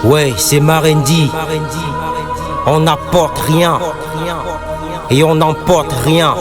Ouais, c'est Marendi. On n'apporte rien et on n'emporte rien.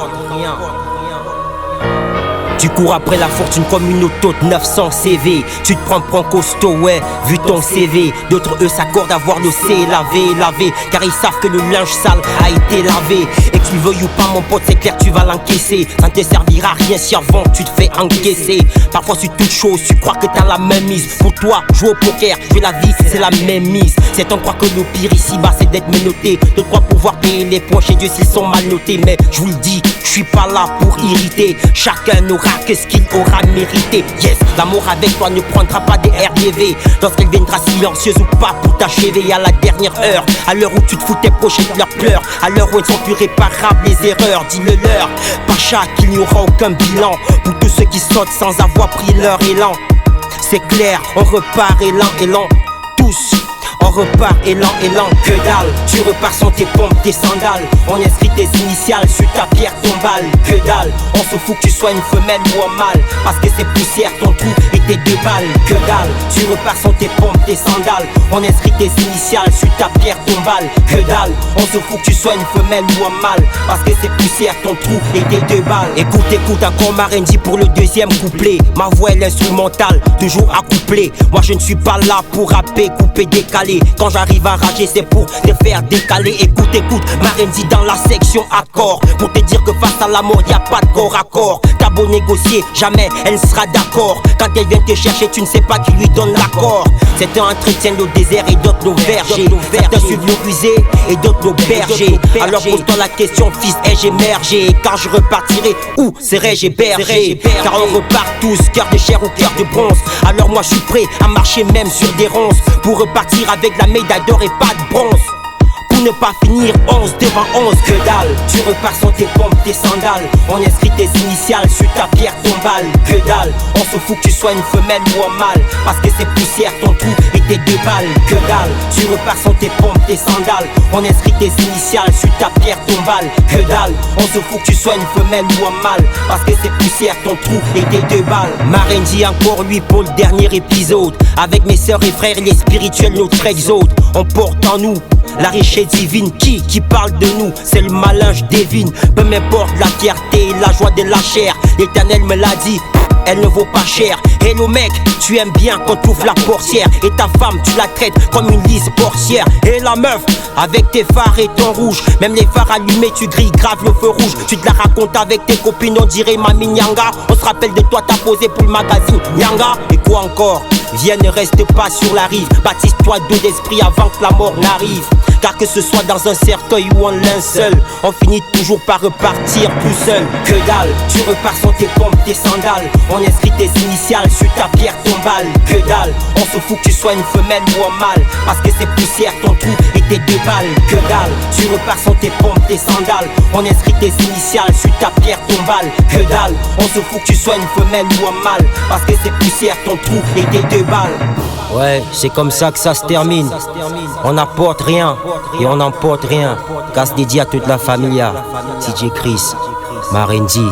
Tu cours après la fortune comme une auto de 900 CV. Tu te prends costaud, ouais, vu ton CV. D'autres eux s'accordent à voir le C laver. Car ils savent que le linge sale a été lavé. Et que tu le veuilles ou pas mon pote, c'est clair tu vas l'encaisser. Ça ne te servira à rien si avant tu te fais encaisser. Parfois sur toute chose tu crois que t'as la même mise. Pour toi, jouer au poker, jouer la vie, c'est la même mise. Certains croient que le pire ici-bas c'est d'être menotté. D'autres croient pouvoir payer les points chez Dieu s'ils sont mal notés. Mais je vous le dis, je suis pas là pour irriter. Chacun aura que ce qu'il aura mérité. Yes, l'amour avec toi ne prendra pas des RDV lorsqu'elle viendra silencieuse ou pas pour t'achever à la dernière heure. À l'heure où tu te fous tes prochains leurs pleurs. À l'heure où elles sont plus réparables les erreurs. Dis-le leur, Pacha, qu'il n'y aura aucun bilan pour tous ceux qui sautent sans avoir pris leur élan. C'est clair, on repart élan, tous. On repart élan, que dalle. Tu repars sans tes pompes, tes sandales. On inscrit tes initiales sur ta pierre tombale. Que dalle, on se fout que tu sois une femelle ou un mâle. Parce que c'est poussière ton trou et tes 2 balles. Que dalle, tu repars sans tes pompes, tes sandales. On inscrit tes initiales sur ta pierre tombale. Que dalle, on se fout que tu sois une femelle ou un mâle. Parce que c'est poussière ton trou et tes 2 balles. Écoute encore Marendi pour le deuxième couplet. Ma voix est l'instrumentale, toujours accouplée. Moi je ne suis pas là pour rapper, couper, décaler. Quand j'arrive à rager c'est pour te faire décaler. Écoute, Marendi dans la section accord. Pour te dire que face à la mort y'a pas de corps à corps. T'as beau négocier, jamais elle sera d'accord. Quand elle vient te chercher tu ne sais pas qui lui donne l'accord. Certains entretiennent le désert et d'autres nos vergers. Certains suivent le rusé et d'autres nos bergers. Alors pose-toi la question fils, ai-je émergé? Quand je repartirai, où serai-je hébergé? Car on repart tous, cœur de chair ou cœur de bronze. Alors moi je suis prêt à marcher même sur des ronces. Pour repartir avec la médaille d'or et pas de bronze. Pour ne pas finir 11 devant 11. Que dalle, tu repars sans tes pompes, tes sandales. On inscrit tes initiales sur ta pierre tombale. Que dalle, on se fout que tu sois une femelle ou un mâle. Parce que c'est poussière ton trou et tes 2 balles. Que dalle, tu repars sans tes pompes, tes sandales. On inscrit tes initiales sur ta pierre tombale. Que dalle, on se fout que tu sois une femelle ou un mâle. Parce que c'est poussière ton trou et tes 2 balles. Marendi encore lui pour le dernier épisode. Avec mes sœurs et frères les spirituels notre exode. On porte en nous la richesse divine, qui parle de nous, c'est le malin, je devine. Peu m'importe la fierté et la joie de la chair. L'Éternel me l'a dit, elle ne vaut pas cher. Hello mec, tu aimes bien quand tu ouvres la portière. Et ta femme tu la traites comme une lisse portière. Et la meuf, avec tes phares et ton rouge. Même les phares allumés tu grilles grave le feu rouge. Tu te la racontes avec tes copines, on dirait Mami Nyanga. On se rappelle de toi, t'as posé pour le magazine Nyanga. Et quoi encore? Viens, ne reste pas sur la rive. Baptise-toi d'eau d'esprit avant que la mort n'arrive. Car que ce soit dans un cercueil ou en linceul, on finit toujours par repartir tout seul. Que dalle, tu repars sans tes pompes, tes sandales. On inscrit tes initiales sur ta pierre tombale. Que dalle, on se fout que tu sois une femelle ou un mâle. Parce que c'est poussière ton trou et tes 2 balles. Que dalle, tu repars sans tes pompes, tes sandales. On inscrit tes initiales sur ta pierre tombale. Que dalle, on se fout que tu sois une femelle ou un mâle. Parce que c'est poussière ton trou et tes 2 balles. Ouais, c'est comme ça que ça se termine. On n'apporte rien et on n'emporte rien. Casse dédié à toute la familia. DJ Chris, Marendi.